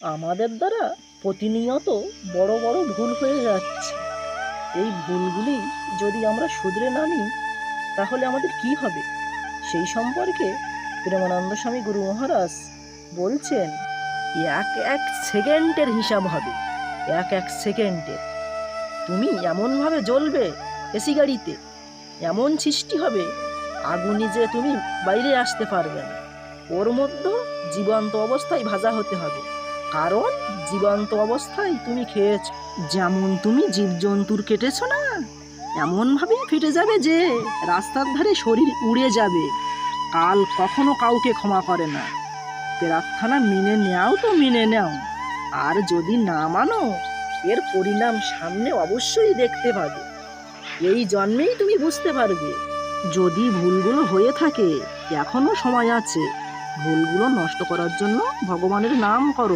আমাদের দ্বারা প্রতিনিয়ত বড় বড় ভুল হয়ে যাচ্ছে। এই ভুলগুলি যদি আমরা শুধরে না নিই তাহলে আমাদের কি হবে সেই সম্পর্কে প্রেমানন্দ স্বামী গুরু মহারাজ বলছেন, এক এক সেকেন্ডের হিসাব হবে। এক এক সেকেন্ডের তুমি এমনভাবে জ্বলবে এসি গাড়িতে, এমন সৃষ্টি হবে আগুনে যে তুমি বাইরে আসতে পারবে না, ওর মধ্যে জীবন্ত অবস্থায় ভাজা হতে হবে। কারণ জীবন্ত অবস্থায় তুমি খেয়েছ, যেমন তুমি জীবজন্তুর কেটেছ না, এমনভাবেই ফেটে যাবে যে রাস্তার ধারে শরীর উড়ে যাবে। কাল কখনো কাউকে ক্ষমা করে না। প্রার্থনা মেনে নেও তো মেনে নাও, আর যদি না মানো এর পরিণাম সামনে অবশ্যই দেখতে পাবে। এই জন্মেই তুমি বুঝতে পারবে। যদি ভুলগুলো হয়ে থাকে এখনো সময় আছে, ভুলগুলো নষ্ট করার জন্য ভগবানের নাম করো।